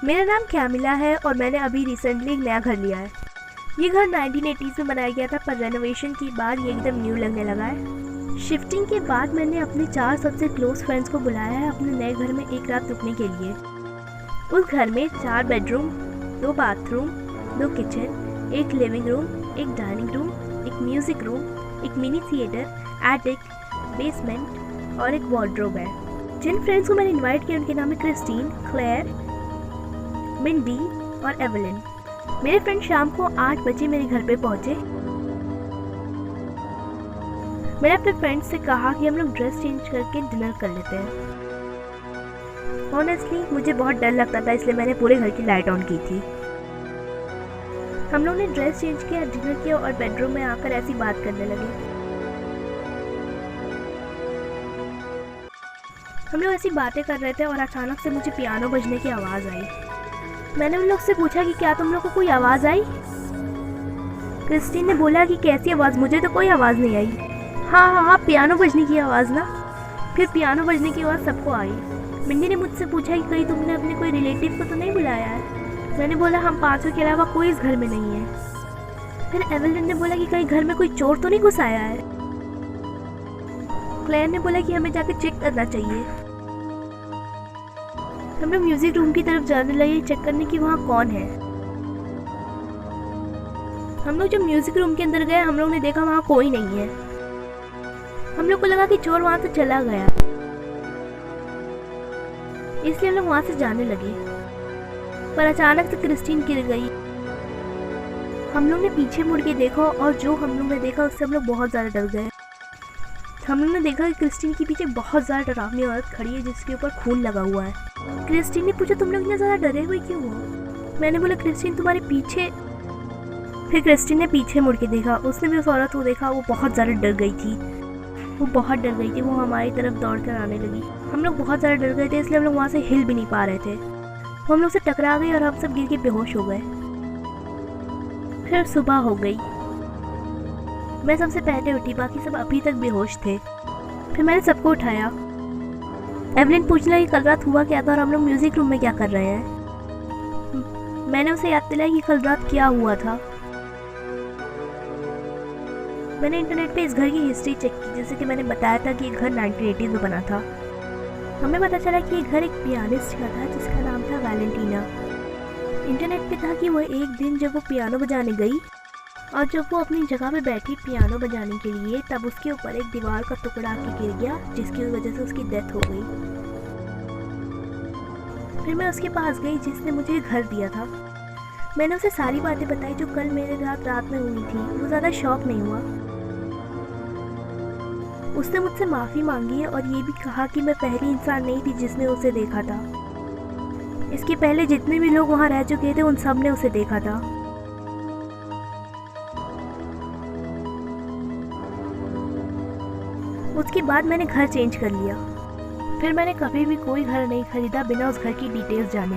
मेरा नाम कैमिला है और मैंने अभी रिसेंटली एक नया घर लिया है। ये घर 1980s में बनाया गया था, पर रेनोवेशन के बाद ये एकदम न्यू लगने लगा है। शिफ्टिंग के बाद मैंने अपने 4 सबसे क्लोज फ्रेंड्स को बुलाया है अपने नए घर में एक रात रुकने के लिए। उस घर में 4 बेडरूम, 2 बाथरूम, 2 किचन, एक लिविंग रूम, एक डाइनिंग रूम, एक म्यूजिक रूम, एक मिनी थिएटर, एटिक, बेसमेंट और एक वार्डरोब है। जिन फ्रेंड्स को मैंने इनवाइट किया उनके नाम है क्रिस्टीन, क्लेयर, मिंडी और एवलिन। मेरे फ्रेंड शाम को 8 बजे मेरे घर पे पहुंचे। मैंने अपने फ्रेंड्स से कहा कि हम लोग ड्रेस चेंज करके डिनर कर लेते हैं। ऑनेस्टली मुझे बहुत डर लगता था, इसलिए मैंने पूरे घर की लाइट ऑन की थी। हम लोग ने ड्रेस चेंज किया, डिनर किया और बेडरूम में आकर ऐसी बात करने लगे। हम लोग ऐसी बातें कर रहे थे और अचानक से मुझे पियानो बजने की आवाज़ आई। मैंने उन लोग से पूछा कि क्या तुम लोग को कोई आवाज़ आई? क्रिस्टीन ने बोला कि कैसी आवाज़? मुझे तो कोई आवाज़ नहीं आई। हाँ, पियानो बजने की आवाज़ ना। फिर पियानो बजने की आवाज़ सबको आई। मिंडी ने मुझसे पूछा कि कहीं तुमने अपने कोई रिलेटिव को तो नहीं बुलाया है? मैंने बोला हम 5 के अलावा कोई इस घर में नहीं है। फिर एवलिन ने बोला कि कहीं घर में कोई चोर तो नहीं घुस आया है। क्लेयर ने बोला कि हमें जाकर चेक करना चाहिए। हम लोग म्यूजिक रूम की तरफ जाने लगे चेक करने की वहाँ कौन है। हम लोग जब म्यूजिक रूम के अंदर गए हम लोग ने देखा वहाँ कोई नहीं है। हम लोग को लगा कि चोर वहाँ से चला गया, इसलिए हम लोग वहाँ से जाने लगे। पर अचानक से क्रिस्टीन गिर गई। हम लोग ने पीछे मुड़ के देखा और जो हम लोग ने देखा उससे हम लोग बहुत ज़्यादा डर गए। हम लोग ने देखा कि क्रिस्टीन के पीछे बहुत ज़्यादा डरावनी औरत खड़ी है जिसके ऊपर खून लगा हुआ है। क्रिस्टीन ने पूछा तुम लोग इतना ज़्यादा डरे हुए क्यों हो? मैंने बोला क्रिस्टीन तुम्हारे पीछे। फिर क्रिस्टीन ने पीछे मुड़ के देखा, उसने भी उस औरत को देखा। वो बहुत ज़्यादा डर गई थी। वो हमारी तरफ दौड़ कर आने लगी। हम लोग बहुत ज़्यादा डर गए थे, इसलिए हम लोग वहाँ से हिल भी नहीं पा रहे थे। वो हम लोग से टकरा गई और हम सब गिर के बेहोश हो गए। फिर सुबह हो गई। मैं सबसे पहले उठी, बाकी सब अभी तक बेहोश थे। फिर मैंने सबको उठाया। एवलिन पूछने लगी कल रात हुआ क्या था और हम लोग म्यूजिक रूम में क्या कर रहे हैं। मैंने उसे याद दिलाया कि कल रात क्या हुआ था। मैंने इंटरनेट पे इस घर की हिस्ट्री चेक की, जैसे कि मैंने बताया था कि ये घर 1980s में बना था। हमें पता चला कि ये घर एक पियानिस्ट का था जिसका नाम था वैलेंटीना। इंटरनेट पे था कि वो एक दिन जब वो पियानो बजाने गई और जब वो अपनी जगह पे बैठी पियानो बजाने के लिए, तब उसके ऊपर एक दीवार का टुकड़ा आके गिर गया जिसकी वजह से उसकी डेथ हो गई। फिर मैं उसके पास गई जिसने मुझे घर दिया था। मैंने उसे सारी बातें बताई जो कल मेरे रात में हुई थी। वो ज़्यादा शॉक नहीं हुआ। उसने मुझसे माफ़ी मांगी है और ये भी कहा कि मैं पहली इंसान नहीं थी जिसने उसे देखा था। इसके पहले जितने भी लोग वहाँ रह चुके थे उन सब ने उसे देखा था। उसके बाद मैंने घर चेंज कर लिया। फिर मैंने कभी भी कोई घर नहीं खरीदा बिना उस घर की डिटेल्स जाने।